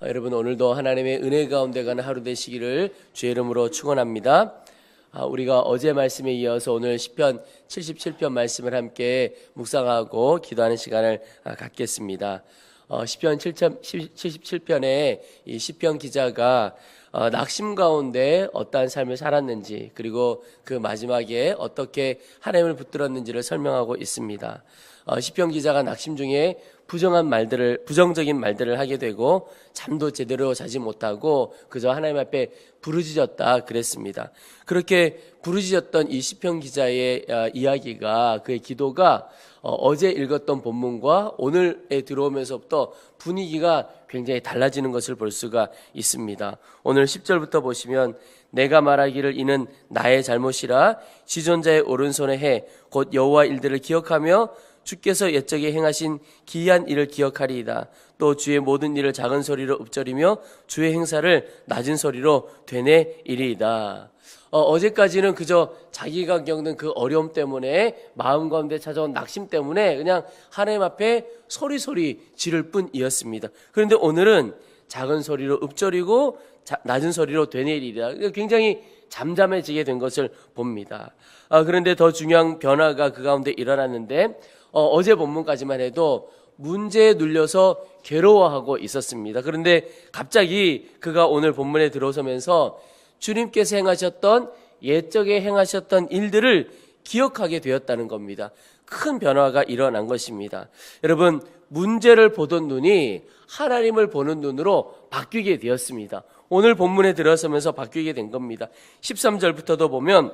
여러분 오늘도 하나님의 은혜 가운데 가는 하루 되시기를 주의 이름으로 축원합니다. 우리가 어제 말씀에 이어서 오늘 시편 77편 말씀을 함께 묵상하고 기도하는 시간을 갖겠습니다. 시편 77편에 이 시편 기자가 낙심 가운데 어떠한 삶을 살았는지, 그리고 그 마지막에 어떻게 하나님을 붙들었는지를 설명하고 있습니다. 시편 기자가 낙심 중에 부정적인 말들을 하게 되고 잠도 제대로 자지 못하고 그저 하나님 앞에 부르짖었다 그랬습니다. 그렇게 부르짖었던 이 시편 기자의 이야기가, 그의 기도가 어제 읽었던 본문과 오늘에 들어오면서부터 분위기가 굉장히 달라지는 것을 볼 수가 있습니다. 오늘 10절부터 보시면 내가 말하기를 이는 나의 잘못이라 지존자의 오른손에 해 곧 여호와 일들을 기억하며 주께서 옛적에 행하신 기이한 일을 기억하리이다. 또 주의 모든 일을 작은 소리로 읊조리며 주의 행사를 낮은 소리로 되뇌이리이다. 어제까지는 그저 자기가 겪는 그 어려움 때문에, 마음 가운데 찾아온 낙심 때문에 그냥 하나님 앞에 소리 지를 뿐이었습니다. 그런데 오늘은 작은 소리로 읊조리고 낮은 소리로 되뇌이리이다. 굉장히 잠잠해지게 된 것을 봅니다. 그런데 더 중요한 변화가 그 가운데 일어났는데, 어제 본문까지만 해도 문제에 눌려서 괴로워하고 있었습니다. 그런데 갑자기 그가 오늘 본문에 들어서면서 주님께서 행하셨던, 옛적에 행하셨던 일들을 기억하게 되었다는 겁니다. 큰 변화가 일어난 것입니다. 여러분, 문제를 보던 눈이 하나님을 보는 눈으로 바뀌게 되었습니다. 오늘 본문에 들어서면서 바뀌게 된 겁니다. 13절부터도 보면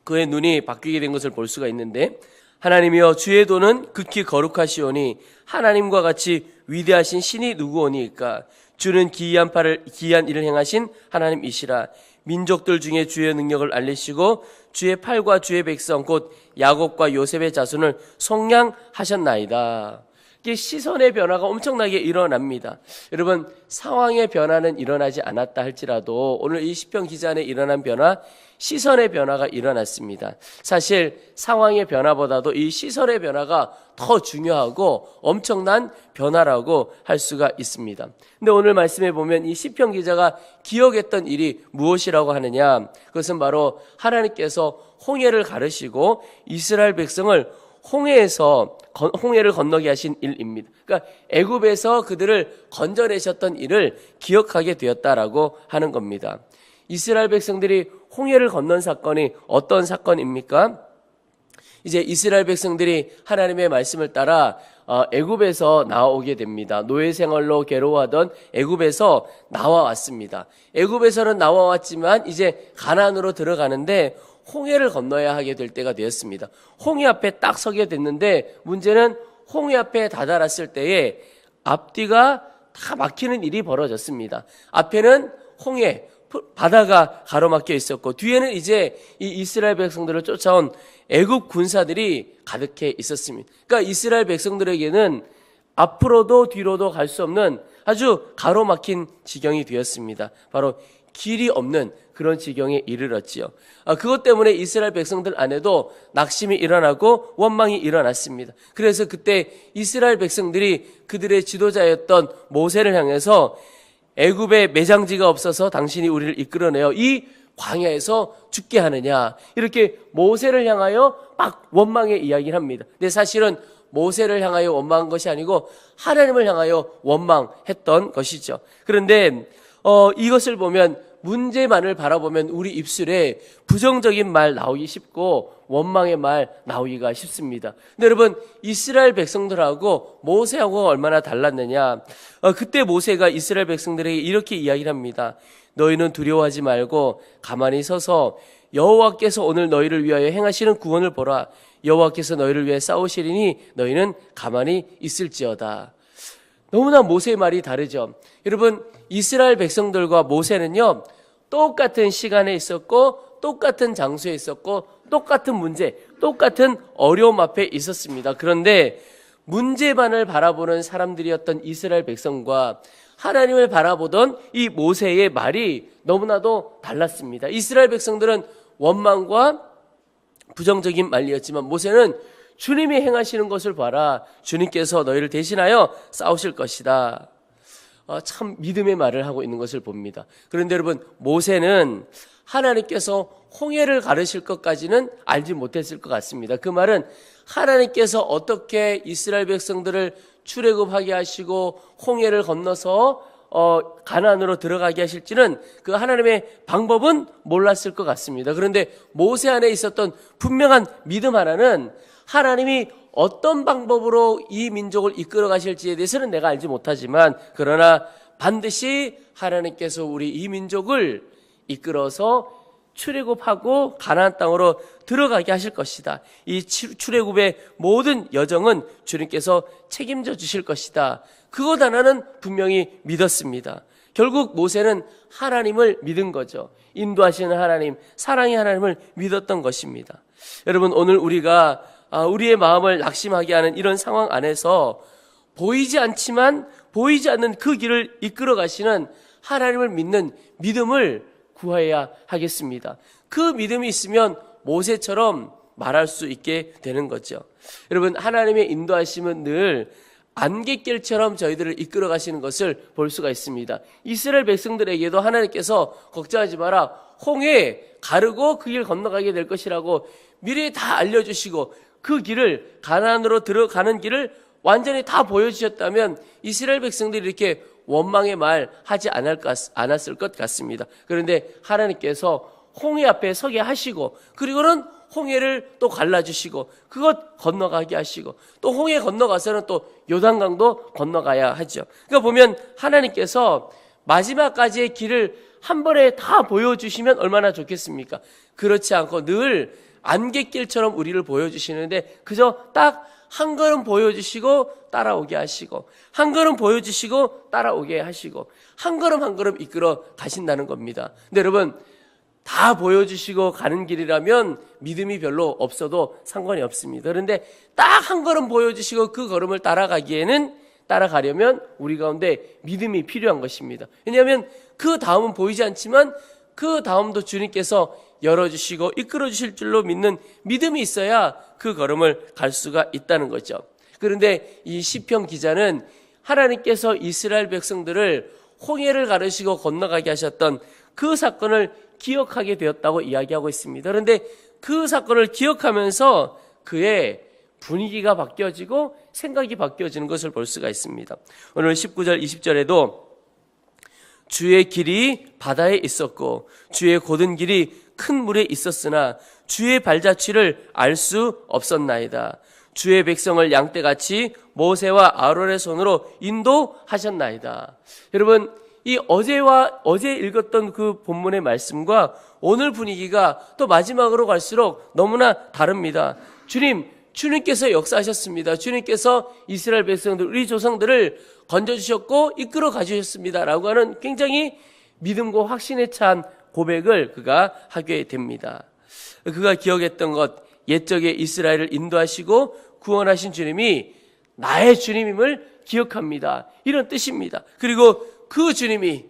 그의 눈이 바뀌게 된 것을 볼 수가 있는데, 하나님이여 주의 도는 극히 거룩하시오니 하나님과 같이 위대하신 신이 누구오니까. 주는 기이한 일을 행하신 하나님이시라. 민족들 중에 주의 능력을 알리시고 주의 팔과 주의 백성 곧 야곱과 요셉의 자손을 속량하셨나이다. 이게 시선의 변화가 엄청나게 일어납니다. 여러분, 상황의 변화는 일어나지 않았다 할지라도 오늘 이 시편 기자 안에 일어난 변화, 시선의 변화가 일어났습니다. 사실 상황의 변화보다도 이 시선의 변화가 더 중요하고 엄청난 변화라고 할 수가 있습니다. 근데 오늘 말씀에 보면 이 시편 기자가 기억했던 일이 무엇이라고 하느냐? 그것은 바로 하나님께서 홍해를 가르시고 이스라엘 백성을 홍해를 건너게 하신 일입니다. 그러니까 애굽에서 그들을 건져내셨던 일을 기억하게 되었다라고 하는 겁니다. 이스라엘 백성들이 홍해를 건넌 사건이 어떤 사건입니까? 이제 이스라엘 백성들이 하나님의 말씀을 따라 애굽에서 나오게 됩니다. 노예 생활로 괴로워하던 애굽에서 나와왔습니다. 애굽에서는 나와왔지만 이제 가나안으로 들어가는데 홍해를 건너야 하게 될 때가 되었습니다. 홍해 앞에 딱 서게 됐는데, 문제는 홍해 앞에 다다랐을 때에 앞뒤가 다 막히는 일이 벌어졌습니다. 앞에는 홍해, 바다가 가로막혀 있었고, 뒤에는 이제 이 이스라엘 백성들을 쫓아온 애굽 군사들이 가득해 있었습니다. 그러니까 이스라엘 백성들에게는 앞으로도 뒤로도 갈 수 없는 아주 가로막힌 지경이 되었습니다. 바로 길이 없는 그런 지경에 이르렀지요. 그것 때문에 이스라엘 백성들 안에도 낙심이 일어나고 원망이 일어났습니다. 그래서 그때 이스라엘 백성들이 그들의 지도자였던 모세를 향해서 애굽에 매장지가 없어서 당신이 우리를 이끌어내어 이 광야에서 죽게 하느냐, 이렇게 모세를 향하여 막 원망의 이야기를 합니다. 근데 사실은 모세를 향하여 원망한 것이 아니고 하나님을 향하여 원망했던 것이죠. 그런데 이것을 보면, 문제만을 바라보면 우리 입술에 부정적인 말 나오기 쉽고 원망의 말 나오기가 쉽습니다. 근데 여러분, 이스라엘 백성들하고 모세하고 얼마나 달랐느냐? 그때 모세가 이스라엘 백성들에게 이렇게 이야기를 합니다. 너희는 두려워하지 말고 가만히 서서 여호와께서 오늘 너희를 위하여 행하시는 구원을 보라. 여호와께서 너희를 위해 싸우시리니 너희는 가만히 있을지어다. 너무나 모세의 말이 다르죠. 여러분, 이스라엘 백성들과 모세는요, 똑같은 시간에 있었고 똑같은 장소에 있었고 똑같은 문제, 똑같은 어려움 앞에 있었습니다. 그런데 문제만을 바라보는 사람들이었던 이스라엘 백성과 하나님을 바라보던 이 모세의 말이 너무나도 달랐습니다. 이스라엘 백성들은 원망과 부정적인 말이었지만 모세는 주님이 행하시는 것을 봐라. 주님께서 너희를 대신하여 싸우실 것이다. 참 믿음의 말을 하고 있는 것을 봅니다. 그런데 여러분, 모세는 하나님께서 홍해를 가르실 것까지는 알지 못했을 것 같습니다. 그 말은 하나님께서 어떻게 이스라엘 백성들을 출애굽하게 하시고 홍해를 건너서 가나안으로 들어가게 하실지는 그 하나님의 방법은 몰랐을 것 같습니다. 그런데 모세 안에 있었던 분명한 믿음 하나는 하나님이 어떤 방법으로 이 민족을 이끌어 가실지에 대해서는 내가 알지 못하지만, 그러나 반드시 하나님께서 우리 이 민족을 이끌어서 출애굽하고 가나안 땅으로 들어가게 하실 것이다. 이 출애굽의 모든 여정은 주님께서 책임져 주실 것이다. 그것 하나는 분명히 믿었습니다. 결국 모세는 하나님을 믿은 거죠. 인도하시는 하나님, 사랑의 하나님을 믿었던 것입니다. 여러분, 오늘 우리가 우리의 마음을 낙심하게 하는 이런 상황 안에서 보이지 않지만 보이지 않는 그 길을 이끌어 가시는 하나님을 믿는 믿음을 구해야 하겠습니다. 그 믿음이 있으면 모세처럼 말할 수 있게 되는 거죠. 여러분, 하나님의 인도하심은 늘 안갯길처럼 저희들을 이끌어 가시는 것을 볼 수가 있습니다. 이스라엘 백성들에게도 하나님께서 걱정하지 마라, 홍해 가르고 그 길 건너가게 될 것이라고 미리 다 알려주시고 그 길을, 가나안으로 들어가는 길을 완전히 다 보여주셨다면 이스라엘 백성들이 이렇게 원망의 말 하지 않았을 것 같습니다. 그런데 하나님께서 홍해 앞에 서게 하시고, 그리고는 홍해를 또 갈라주시고 그것 건너가게 하시고, 또 홍해 건너가서는 또 요단강도 건너가야 하죠. 그러니까 보면 하나님께서 마지막까지의 길을 한 번에 다 보여주시면 얼마나 좋겠습니까? 그렇지 않고 늘 안갯길처럼 우리를 보여주시는데 그저 딱 한 걸음 보여주시고 따라오게 하시고, 한 걸음 보여주시고 따라오게 하시고, 한 걸음 한 걸음 이끌어 가신다는 겁니다. 근데 여러분, 다 보여주시고 가는 길이라면 믿음이 별로 없어도 상관이 없습니다. 그런데 딱 한 걸음 보여주시고 그 걸음을 따라가려면 우리 가운데 믿음이 필요한 것입니다. 왜냐하면 그 다음은 보이지 않지만 그 다음도 주님께서 열어주시고 이끌어주실 줄로 믿는 믿음이 있어야 그 걸음을 갈 수가 있다는 거죠. 그런데 이 시편 기자는 하나님께서 이스라엘 백성들을 홍해를 가르시고 건너가게 하셨던 그 사건을 기억하게 되었다고 이야기하고 있습니다. 그런데 그 사건을 기억하면서 그의 분위기가 바뀌어지고 생각이 바뀌어지는 것을 볼 수가 있습니다. 오늘 19절 20절에도 주의 길이 바다에 있었고 주의 곧은 길이 큰 물에 있었으나 주의 발자취를 알 수 없었나이다. 주의 백성을 양떼같이 모세와 아론의 손으로 인도하셨나이다. 여러분, 이 어제 읽었던 그 본문의 말씀과 오늘 분위기가 또 마지막으로 갈수록 너무나 다릅니다. 주님께서 역사하셨습니다. 주님께서 이스라엘 백성들, 우리 조상들을 건져주셨고 이끌어 가주셨습니다 라고 하는 굉장히 믿음과 확신에 찬 고백을 그가 하게 됩니다. 그가 기억했던 것, 옛적에 이스라엘을 인도하시고 구원하신 주님이 나의 주님임을 기억합니다. 이런 뜻입니다. 그리고 그 주님이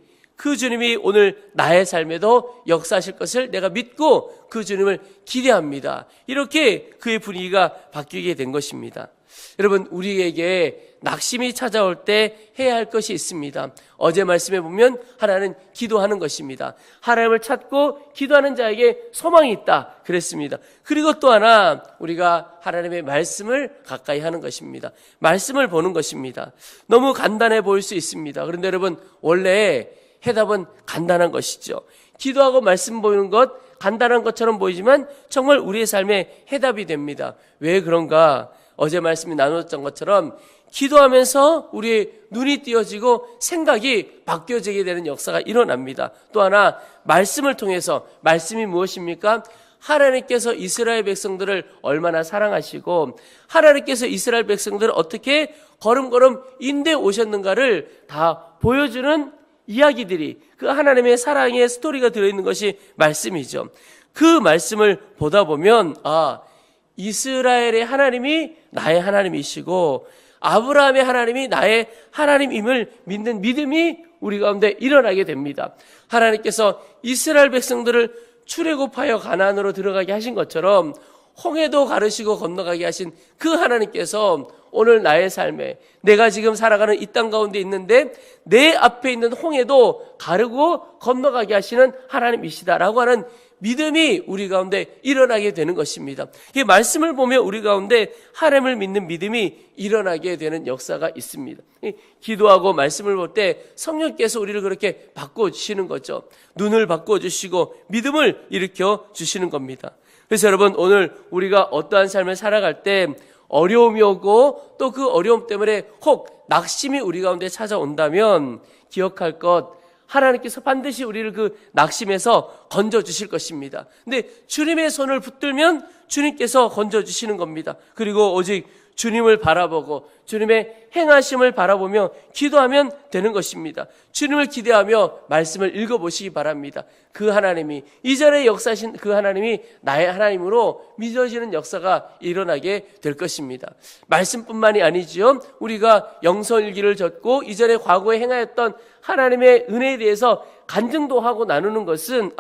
오늘 나의 삶에도 역사하실 것을 내가 믿고 그 주님을 기대합니다. 이렇게 그의 분위기가 바뀌게 된 것입니다. 여러분, 우리에게 낙심이 찾아올 때 해야 할 것이 있습니다. 어제 말씀해 보면 하나는 기도하는 것입니다. 하나님을 찾고 기도하는 자에게 소망이 있다 그랬습니다. 그리고 또 하나, 우리가 하나님의 말씀을 가까이 하는 것입니다. 말씀을 보는 것입니다. 너무 간단해 보일 수 있습니다. 그런데 여러분, 원래 해답은 간단한 것이죠. 기도하고 말씀 보이는 것 간단한 것처럼 보이지만 정말 우리의 삶에 해답이 됩니다. 왜 그런가? 어제 말씀이 나눴던 것처럼 기도하면서 우리의 눈이 띄어지고 생각이 바뀌어지게 되는 역사가 일어납니다. 또 하나, 말씀을 통해서, 말씀이 무엇입니까? 하나님께서 이스라엘 백성들을 얼마나 사랑하시고 하나님께서 이스라엘 백성들을 어떻게 걸음걸음 인도해 오셨는가를 다 보여주는 이야기들이, 그 하나님의 사랑의 스토리가 들어있는 것이 말씀이죠. 그 말씀을 보다 보면 이스라엘의 하나님이 나의 하나님이시고 아브라함의 하나님이 나의 하나님임을 믿는 믿음이 우리 가운데 일어나게 됩니다. 하나님께서 이스라엘 백성들을 출애굽하여 가나안으로 들어가게 하신 것처럼 홍해도 가르시고 건너가게 하신 그 하나님께서 오늘 나의 삶에 내가 지금 살아가는 이 땅 가운데 있는데 내 앞에 있는 홍해도 가르고 건너가게 하시는 하나님이시다라고 하는 믿음이 우리 가운데 일어나게 되는 것입니다. 이 말씀을 보면 우리 가운데 하나님을 믿는 믿음이 일어나게 되는 역사가 있습니다. 기도하고 말씀을 볼 때 성령께서 우리를 그렇게 바꿔주시는 거죠. 눈을 바꿔주시고 믿음을 일으켜 주시는 겁니다. 그래서 여러분, 오늘 우리가 어떠한 삶을 살아갈 때 어려움이 오고 또 그 어려움 때문에 혹 낙심이 우리 가운데 찾아온다면 기억할 것, 하나님께서 반드시 우리를 그 낙심에서 건져주실 것입니다. 근데 주님의 손을 붙들면 주님께서 건져주시는 겁니다. 그리고 오직 주님을 바라보고 주님의 행하심을 바라보며 기도하면 되는 것입니다. 주님을 기대하며 말씀을 읽어보시기 바랍니다. 그 하나님이, 이전에 역사하신 그 하나님이 나의 하나님으로 믿어지는 역사가 일어나게 될 것입니다. 말씀뿐만이 아니지요. 우리가 영성일기를 적고 이전에 과거에 행하였던 하나님의 은혜에 대해서 간증도 하고 나누는 것은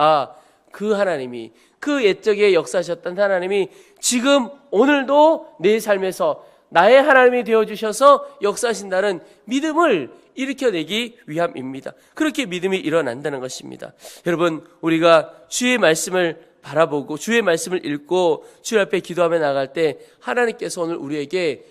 그 하나님이, 그 옛적에 역사하셨던 하나님이 지금 오늘도 내 삶에서 나의 하나님이 되어주셔서 역사하신다는 믿음을 일으켜내기 위함입니다. 그렇게 믿음이 일어난다는 것입니다. 여러분, 우리가 주의 말씀을 바라보고 주의 말씀을 읽고 주 앞에 기도하며 나갈 때 하나님께서 오늘 우리에게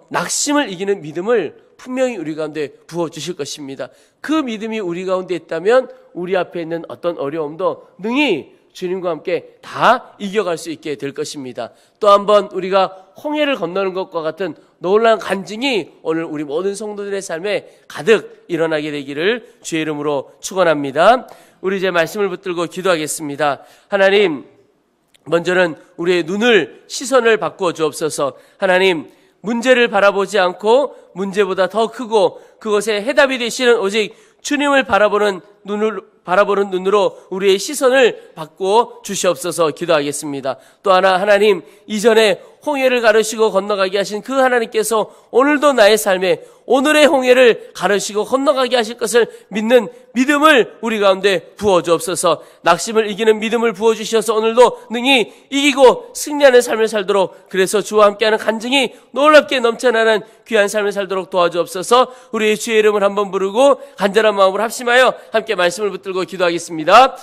낙심을 이기는 믿음을 분명히 우리 가운데 부어주실 것입니다. 그 믿음이 우리 가운데 있다면 우리 앞에 있는 어떤 어려움도 능히 주님과 함께 다 이겨갈 수 있게 될 것입니다. 또 한번 우리가 홍해를 건너는 것과 같은 놀라운 간증이 오늘 우리 모든 성도들의 삶에 가득 일어나게 되기를 주의 이름으로 축원합니다. 우리 이제 말씀을 붙들고 기도하겠습니다. 하나님, 먼저는 우리의 시선을 바꾸어 주옵소서. 하나님, 문제를 바라보지 않고 문제보다 더 크고 그것에 해답이 되시는 오직 주님을 바라보는 눈으로 우리의 시선을 바꾸어 주시옵소서 기도하겠습니다. 또 하나, 하나님, 이전에 홍해를 가르시고 건너가게 하신 그 하나님께서 오늘도 나의 삶에 오늘의 홍해를 가르시고 건너가게 하실 것을 믿는 믿음을 우리 가운데 부어주옵소서. 낙심을 이기는 믿음을 부어주셔서 오늘도 능히 이기고 승리하는 삶을 살도록, 그래서 주와 함께하는 간증이 놀랍게 넘쳐나는 귀한 삶을 살도록 도와주옵소서. 우리의 주의 이름을 한번 부르고 간절한 마음으로 합심하여 함께 말씀을 붙들고 기도하겠습니다.